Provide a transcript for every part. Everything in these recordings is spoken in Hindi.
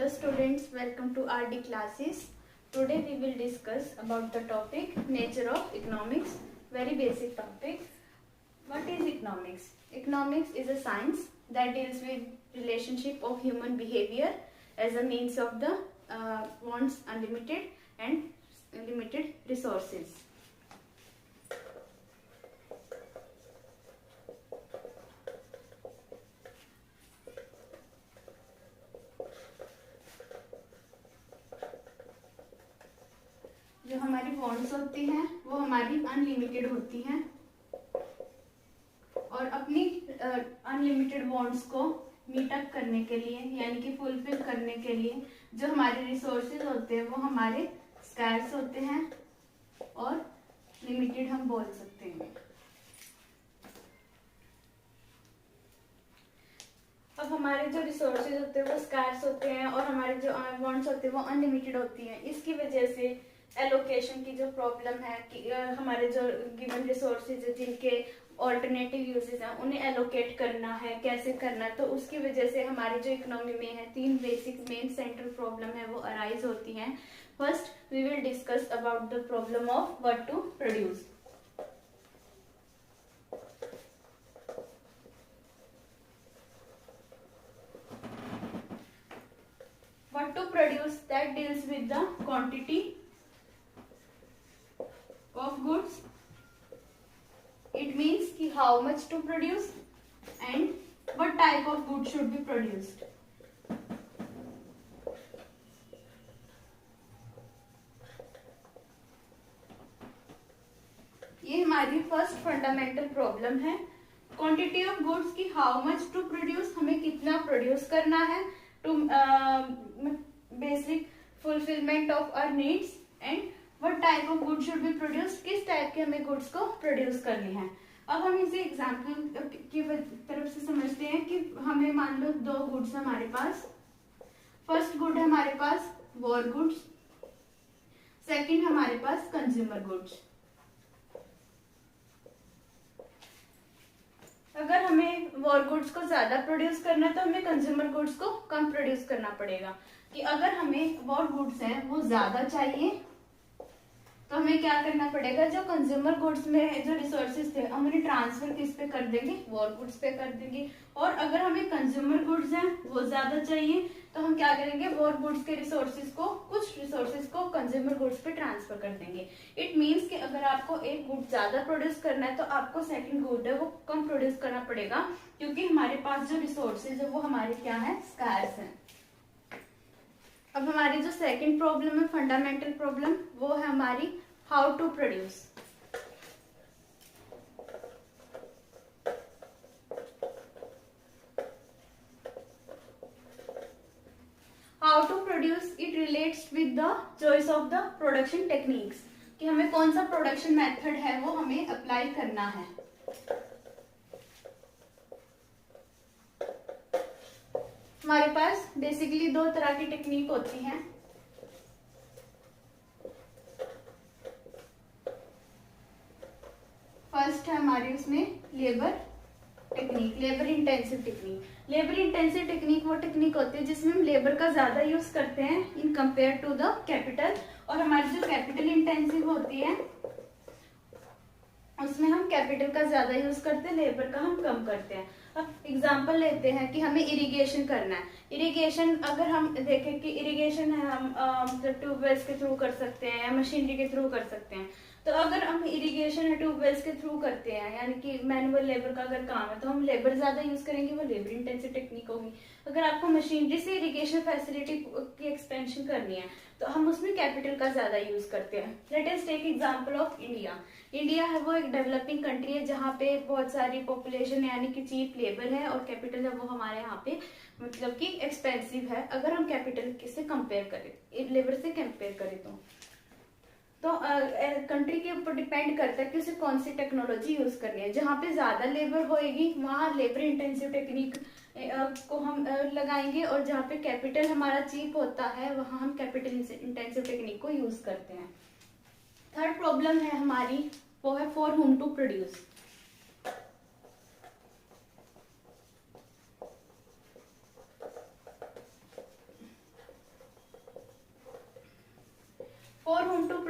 Hello students, welcome to RD classes. Today we will discuss about the topic nature of economics. Very basic topic. What is economics? Economics is a science that deals with relationship of human behavior as a means of the wants unlimited and limited resources. जो हमारी वॉन्ट्स होती हैं वो हमारी अनलिमिटेड होती हैं और अपनी अनलिमिटेड वॉन्ट्स को मीटअप करने के लिए यानी कि फुलफिल करने के लिए जो हमारे रिसोर्सेज होते हैं वो हमारे स्कैर्स होते हैं और लिमिटेड हम बोल सकते हैं। अब हमारे जो रिसोर्सेज होते हैं वो स्कैर्स होते हैं और हमारे जो वॉन्ट्स होते हैं वो अनलिमिटेड होती हैं। इसकी वजह से एलोकेशन की जो प्रॉब्लम है कि हमारे जो गिवन रिसोर्सेज है जिनके ऑल्टरनेटिव यूजेस हैं उन्हें एलोकेट करना है, कैसे करना है, तो उसकी वजह से हमारी जो इकोनॉमी में है तीन बेसिक मेन सेंट्रल प्रॉब्लम है वो अराइज होती हैं। First we will discuss about the problem of what to produce. What to produce that deals with the quantity of goods. It means कि how much to produce and what type of goods should be produced. ये हमारी फर्स्ट फंडामेंटल प्रॉब्लम है। क्वांटिटी ऑफ गुड्स की हाउ मच टू प्रोड्यूस, हमें कितना प्रोड्यूस करना है to basic fulfilment of our needs and what type of good should be produce, किस टाइप के हमें गुड्स को प्रोड्यूस करनी है। अब हम इसे एग्जाम्पल की तरफ से समझते हैं कि हमें मान लो दो गुड्स हमारे पास। फर्स्ट गुड है हमारे पास वॉर गुड्स, सेकंड हमारे पास कंज्यूमर गुड्स। अगर हमें वॉर गुड्स को ज्यादा प्रोड्यूस करना है तो हमें कंज्यूमर गुड्स को कम प्रोड्यूस करना पड़ेगा। कि अगर हमें वॉर गुड्स है वो ज्यादा चाहिए तो हमें क्या करना पड़ेगा, जो कंज्यूमर गुड्स में जो रिसोर्सेज थे हम उन्हें ट्रांसफर किस पे कर देंगे, वॉर गुड्स पे कर देंगे। और अगर हमें कंज्यूमर गुड्स हैं वो ज्यादा चाहिए तो हम क्या करेंगे, वॉर गुड्स के रिसोर्सेज को, कुछ रिसोर्सेज को कंज्यूमर गुड्स पे ट्रांसफर कर देंगे। इट मीन्स कि अगर आपको एक गुड ज्यादा प्रोड्यूस करना है तो आपको सेकंड गुड है वो कम प्रोड्यूस करना पड़ेगा, क्योंकि हमारे पास जो रिसोर्सेज है वो हमारे क्या है, स्कार्स हैं। अब हमारी जो सेकंड प्रॉब्लम है, फंडामेंटल प्रॉब्लम, वो है हमारी how to produce. How to produce it relates with the choice of the production techniques, कि हमें कौन सा प्रोडक्शन मेथड है वो हमें अप्लाई करना है। हमारे पास बेसिकली दो तरह की टेक्निक होती हैं। फर्स्ट है हमारी उसमें labour technique, labour intensive technique. Labour intensive technique वो टेक्निक होती है जिसमें हम लेबर का ज्यादा यूज करते हैं in compare to the capital, और हमारी जो कैपिटल इंटेंसिव होती है उसमें हम कैपिटल का ज्यादा यूज करते हैं, लेबर का हम कम करते हैं। अब एग्जांपल लेते हैं कि हमें इरिगेशन करना है। इरिगेशन अगर हम देखें कि इरिगेशन है हम मतलब ट्यूबवेल्स के थ्रू कर सकते हैं या मशीनरी के थ्रू कर सकते हैं। तो अगर हम इरिगेशन है ट्यूबवेल्स के थ्रू करते हैं यानी कि मैनुअल लेबर का अगर काम है तो हम लेबर ज्यादा यूज करेंगे, वो लेबर इंटेंसिव टेक्निक होगी। अगर आपको मशीनरी से इरिगेशन फैसिलिटी की एक्सपेंशन करनी है तो हम उसमें कैपिटल का ज्यादा यूज करते हैं। Let us take example of India. India है वो एक डेवलपिंग कंट्री है जहाँ पे बहुत सारी पॉपुलेशन यानी कि चीप लेबर है और कैपिटल है वो हमारे यहाँ पे मतलब कि एक्सपेंसिव है। अगर हम कैपिटल से कंपेयर करें, लेबर से कंपेयर करें तो कंट्री के ऊपर डिपेंड करता है कि उसे कौन सी टेक्नोलॉजी यूज करनी है। जहाँ पे ज्यादा लेबर होएगी वहाँ लेबर इंटेंसिव टेक्निक को हम लगाएंगे, और जहाँ पे कैपिटल हमारा चीप होता है वहाँ हम कैपिटल इंटेंसिव टेक्निक को यूज करते हैं। थर्ड प्रॉब्लम है हमारी वो है for whom to produce.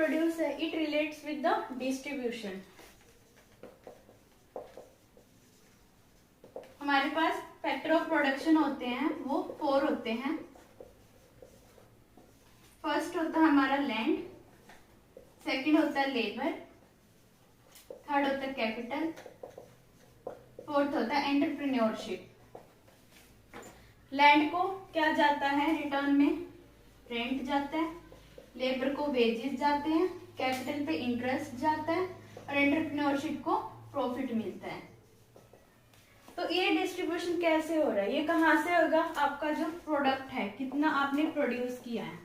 Produce है, it relates with the distribution. हमारे पास फैक्टर ऑफ प्रोडक्शन होते हैं, वो 4 होते हैं। फर्स्ट होता है हमारा लैंड, सेकंड होता है लेबर, थर्ड होता है कैपिटल, फोर्थ होता है एंटरप्रेन्योरशिप। लैंड को क्या जाता है रिटर्न में, रेंट जाता है, लेबर को वेजेस जाते हैं, कैपिटल पे इंटरेस्ट जाता है और एंटरप्रेन्योरशिप को प्रॉफिट मिलता है। तो ये डिस्ट्रीब्यूशन कैसे हो रहा है, ये कहाँ से होगा, आपका जो प्रोडक्ट है कितना आपने प्रोड्यूस किया है।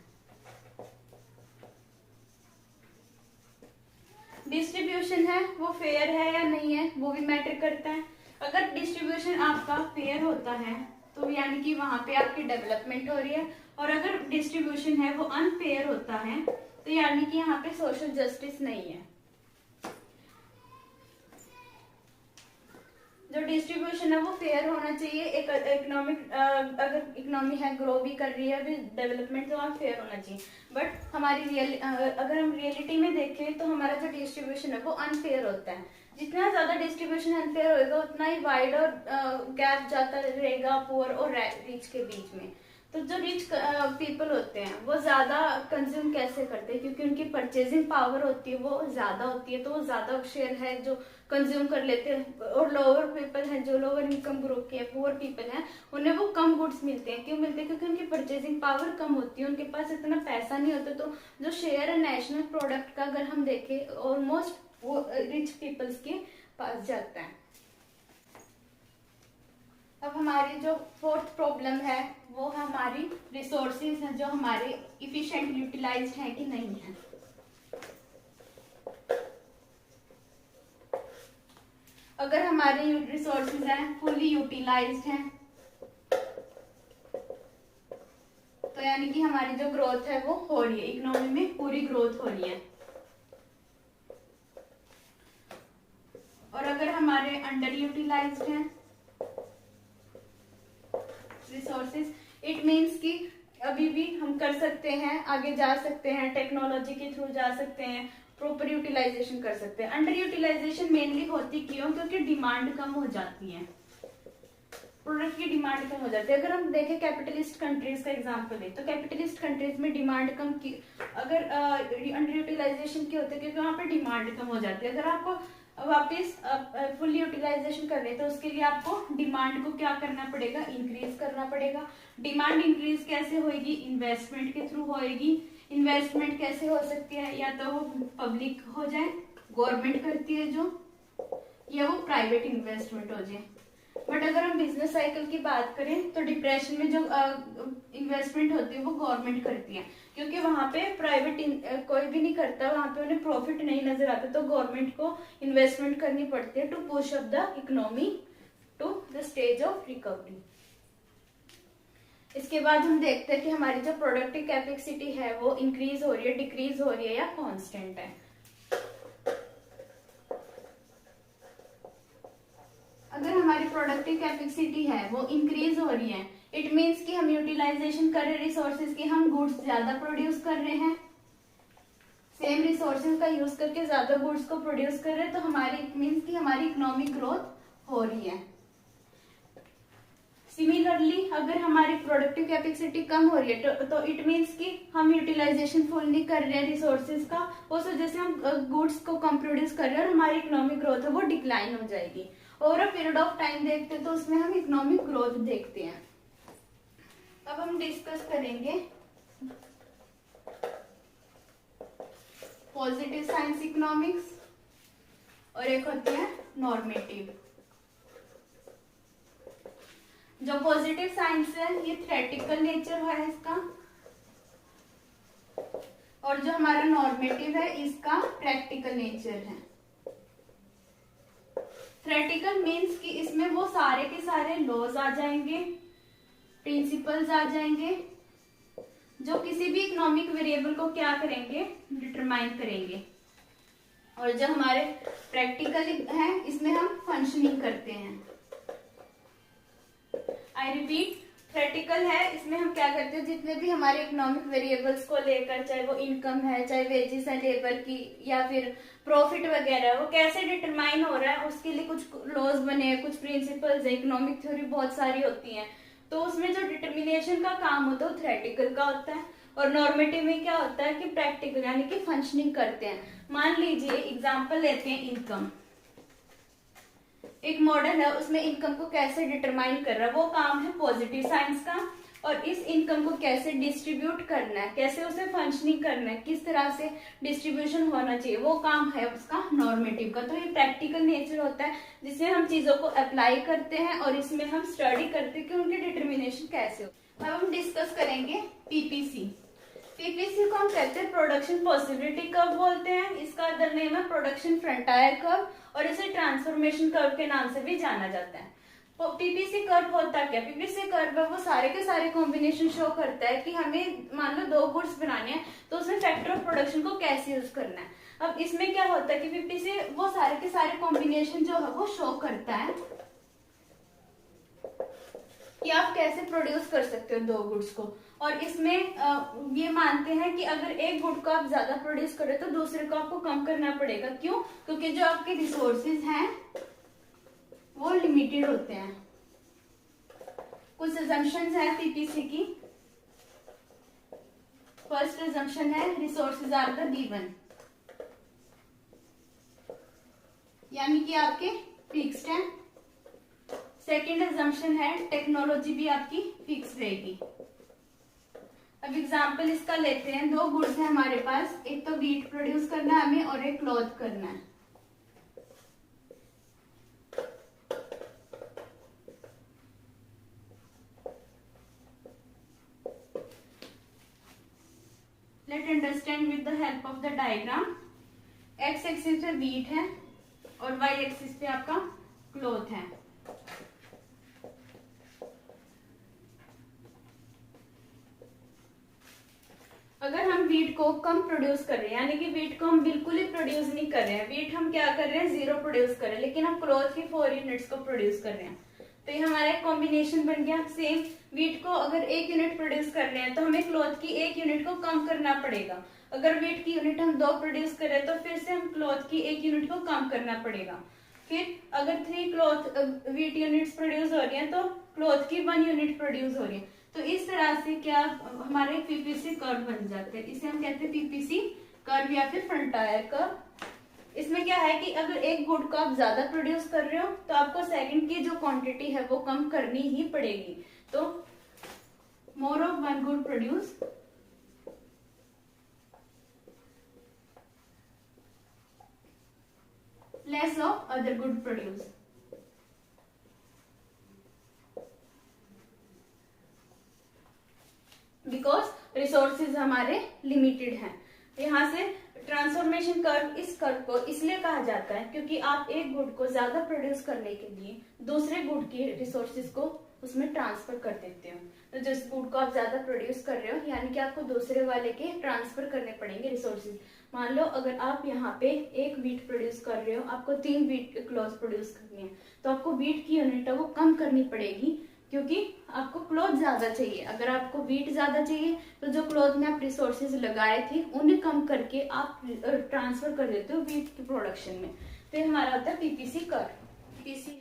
डिस्ट्रीब्यूशन है वो फेयर है या नहीं है वो भी मैटर करता है। अगर डिस्ट्रीब्यूशन आपका फेयर होता है तो यानी कि वहां पे आपकी डेवलपमेंट हो रही है, और अगर डिस्ट्रीब्यूशन है वो अनफेयर होता है तो यानी कि यहाँ पे सोशल जस्टिस नहीं है। जो डिस्ट्रीब्यूशन है वो फेयर होना चाहिए। एक इकोनॉमिक अगर इकोनॉमी है ग्रो भी कर रही है अभी डेवलपमेंट, तो वहाँ फेयर होना चाहिए। बट हमारी अगर हम रियलिटी में देखें तो हमारा जो डिस्ट्रीब्यूशन है वो अनफेयर होता है। जितना ज्यादा डिस्ट्रीब्यूशन अनफेयर होगा उतना ही वाइड और गैप जाता रहेगा पुअर और रिच के बीच में। तो जो रिच पीपल होते हैं वो ज्यादा कंज्यूम कैसे करते हैं, क्योंकि उनकी परचेजिंग पावर होती है वो ज्यादा होती है, तो वो ज्यादा शेयर है जो कंज्यूम कर लेते हैं। और लोअर पीपल हैं, जो लोअर इनकम ग्रुप के पुअर पीपल हैं, उन्हें वो कम गुड्स मिलते हैं। क्यों मिलते हैं, क्योंकि उनकी परचेजिंग पावर कम होती है, उनके पास इतना पैसा नहीं होता। तो जो शेयर है नेशनल प्रोडक्ट का अगर हम देखें ऑलमोस्ट वो रिच पीपल्स के पास जाता है। अब हमारी जो फोर्थ प्रॉब्लम है वो हमारी रिसोर्सेज हैं जो हमारे इफिशिएंट यूटिलाइज्ड हैं कि नहीं है। अगर हमारे रिसोर्सेज हैं फुली यूटिलाइज्ड हैं तो यानी कि हमारी जो ग्रोथ है वो हो रही है, इकोनॉमी में पूरी ग्रोथ हो रही है। और अगर हमारे अंडर यूटिलाइज्ड हैं रिसोर्सेज, इट मीन्स कि अभी भी हम कर सकते हैं, आगे जा सकते हैं, टेक्नोलॉजी के थ्रू जा सकते हैं, प्रॉपर यूटिलाइजेशन कर सकते हैं। अंडर यूटिलाइजेशन मेनली होती क्यों, क्योंकि डिमांड कम हो जाती है, प्रोडक्ट की डिमांड कम हो जाती है। अगर हम देखें कैपिटलिस्ट कंट्रीज का एग्जांपल है तो कैपिटलिस्ट कंट्रीज में डिमांड कम की, अगर अंडर यूटिलाइजेशन की होती है क्योंकि वहां पर डिमांड कम हो जाती है। अगर आपको वापस फुल यूटिलाइजेशन करनी है तो उसके लिए आपको डिमांड को क्या करना पड़ेगा, इंक्रीज करना पड़ेगा। डिमांड इंक्रीज कैसे होगी, इन्वेस्टमेंट के थ्रू होएगी। इन्वेस्टमेंट कैसे हो सकती है, या तो वो पब्लिक हो जाए, गवर्नमेंट करती है जो, या वो प्राइवेट इन्वेस्टमेंट हो जाए। बट अगर हम बिजनेस साइकिल की बात करें तो डिप्रेशन में जो इन्वेस्टमेंट होती है वो गवर्नमेंट करती है, क्योंकि वहां पे प्राइवेट कोई भी नहीं करता, वहां पे उन्हें प्रॉफिट नहीं नजर आता, तो गवर्नमेंट को इन्वेस्टमेंट करनी पड़ती है to push up the economy to the stage of recovery. इसके बाद हम देखते हैं कि हमारी जो प्रोडक्टिव कैपेसिटी है वो इंक्रीज हो रही है, डिक्रीज हो रही है या कांस्टेंट है। अगर हमारी प्रोडक्टिव कैपेसिटी है वो इंक्रीज हो रही है, इट मीन्स कि हम यूटिलाइजेशन कर रहे हैं रिसोर्सेज की, हम गुड्स ज्यादा प्रोड्यूस कर रहे हैं, सेम रिसोर्सेज का यूज करके ज्यादा गुड्स को प्रोड्यूस कर रहे हैं, तो हमारी इट मीन्स कि हमारी इकोनॉमिक ग्रोथ हो रही है। सिमिलरली अगर हमारी प्रोडक्टिव कैपेसिटी कम हो रही है तो इट मीन्स कि हम यूटिलाइजेशन फुल नहीं कर रहे हैं रिसोर्सेज का, उस वजह से हम गुड्स को कम प्रोड्यूस कर रहे हैं और हमारी इकोनॉमिक ग्रोथ है वो डिक्लाइन हो जाएगी। Over a period of time देखते हैं तो उसमें हम इकोनॉमिक ग्रोथ देखते हैं। अब हम डिस्कस करेंगे पॉजिटिव साइंस इकोनॉमिक्स और एक होती है नॉर्मेटिव। जो पॉजिटिव साइंस है ये थ्योरेटिकल नेचर है इसका, और जो हमारा नॉर्मेटिव है इसका प्रैक्टिकल नेचर है। थ्योरेटिकल मीन्स कि इसमें वो सारे के सारे लॉज आ जाएंगे, प्रिंसिपल्स आ जाएंगे जो किसी भी इकोनॉमिक वेरिएबल को क्या करेंगे, डिटरमाइन करेंगे। और जो हमारे प्रैक्टिकल है इसमें हम फंक्शनिंग करते हैं। आई रिपीट, थ्योरेटिकल है, इसमें हम क्या करते हैं, जितने भी हमारे इकोनॉमिक वेरिएबल्स को लेकर, चाहे वो इनकम है, चाहे वेजेस है लेबर की, या फिर प्रॉफिट वगैरह, वो कैसे डिटरमाइन हो रहा है, उसके लिए कुछ लॉज बने हैं, कुछ प्रिंसिपल्स है। इकोनॉमिक थ्योरी बहुत सारी होती है, तो उसमें जो डिटर्मिनेशन का काम होता है वो थ्योरेटिकल का होता है, और नॉर्मेटिव में क्या होता है कि प्रैक्टिकल यानी कि फंक्शनिंग करते हैं। मान लीजिए एग्जाम्पल लेते हैं इनकम, एक मॉडल है, उसमें इनकम को कैसे डिटरमाइन कर रहा है, वो काम है पॉजिटिव साइंस का। और इस इनकम को कैसे डिस्ट्रीब्यूट करना है, कैसे उसे फंक्शनिंग करना है, किस तरह से डिस्ट्रीब्यूशन होना चाहिए, वो काम है उसका नॉर्मेटिव का। तो ये प्रैक्टिकल नेचर होता है, जिसमें हम चीजों को अप्लाई करते हैं और इसमें हम स्टडी करते हैं कि उनकी डिटर्मिनेशन कैसे हो। अब हम डिस्कस करेंगे पीपीसी। पीपीसी को हम कहते हैं प्रोडक्शन पॉसिबिलिटी कर्व बोलते हैं, इसका अदर नेम है प्रोडक्शन फ्रंटायर कर्व, और इसे ट्रांसफॉर्मेशन कर्व के नाम से भी जाना जाता है। तो पीपीसी कर्व होता क्या, पीपीसी कर्व वो सारे के सारे कॉम्बिनेशन शो करता है कि हमें मान लो 2 गुड्स बनाने हैं, तो उसमें फैक्टर ऑफ प्रोडक्शन को कैसे यूज करना है। अब इसमें क्या होता है कि पीपीसी वो सारे के सारे कॉम्बिनेशन जो है वो शो करता है कि आप कैसे प्रोड्यूस कर सकते हो 2 गुड्स को। और इसमें ये मानते हैं कि अगर एक गुड को आप ज्यादा प्रोड्यूस करें तो दूसरे को आपको कम करना पड़ेगा। क्यों? क्योंकि जो आपके रिसोर्सेज हैं वो लिमिटेड होते हैं। कुछ अजम्पशंस हैं पीपीसी की। फर्स्ट अजम्पशन है रिसोर्सेज आर द गिवन, यानी कि आपके फिक्स्ड है। सेकेंड अजम्पशन है टेक्नोलॉजी भी आपकी फिक्स रहेगी। अब एग्जाम्पल इसका लेते हैं, 2 गुड्स है हमारे पास, एक तो वीट प्रोड्यूस करना है हमें और एक क्लॉथ करना है। Let understand with the help of the diagram. X axis पे वीट है और वाई एक्सिस पे आपका क्लॉथ है। अगर हम वीट को कम प्रोड्यूस कर रहे हैं, यानी कि वीट को हम बिल्कुल ही प्रोड्यूस नहीं कर रहे हैं, वीट हम क्या कर रहे हैं 0 प्रोड्यूस कर रहे हैं, लेकिन हम क्लॉथ की 4 यूनिट्स को प्रोड्यूस कर रहे हैं, तो ये हमारा एक कॉम्बिनेशन बन गया। सेम वीट को अगर 1 यूनिट प्रोड्यूस कर रहे हैं तो हमें क्लॉथ की 1 यूनिट को कम करना पड़ेगा। अगर वीट की यूनिट हम 2 प्रोड्यूस कर रहे हैं तो फिर से हम क्लॉथ की 1 यूनिट को कम करना पड़ेगा। फिर अगर 3 क्लॉथ वीट यूनिट्स प्रोड्यूस हो रही है तो क्लॉथ की 1 यूनिट प्रोड्यूस हो रही है। तो इस तरह से क्या हमारे पीपीसी कर्व बन जाते हैं, इसे हम कहते हैं पीपीसी कर्व या फिर फ्रंटायर कर्व। इसमें क्या है कि अगर एक गुड को आप ज्यादा प्रोड्यूस कर रहे हो तो आपको सेकंड की जो क्वांटिटी है वो कम करनी ही पड़ेगी। तो more of one good produce less of other good produce. Because resources हमारे लिमिटेड हैं। यहाँ से ट्रांसफॉर्मेशन कर्व, इस कर्व को इसलिए कहा जाता है क्योंकि आप एक गुड को ज्यादा प्रोड्यूस करने के लिए दूसरे गुड के रिसोर्सेज को उसमें ट्रांसफर कर देते हो। तो जिस गुड को आप ज्यादा प्रोड्यूस कर रहे हो यानी कि आपको दूसरे वाले के ट्रांसफर करने पड़ेंगे रिसोर्सेज। मान लो अगर आप यहाँ पे 1 वीट प्रोड्यूस कर रहे हो, आपको 3 वीट क्लॉथ प्रोड्यूस करनी है, तो आपको वीट की यूनिट है वो कम करनी पड़ेगी क्योंकि आपको क्लॉथ ज्यादा चाहिए। अगर आपको वीट ज्यादा चाहिए तो जो क्लॉथ में आप रिसोर्सेज लगाए थे उन्हें कम करके आप ट्रांसफर कर देते हो वीट की प्रोडक्शन में। तो ये हमारा होता है पीपीसी कर्व। पीपीसी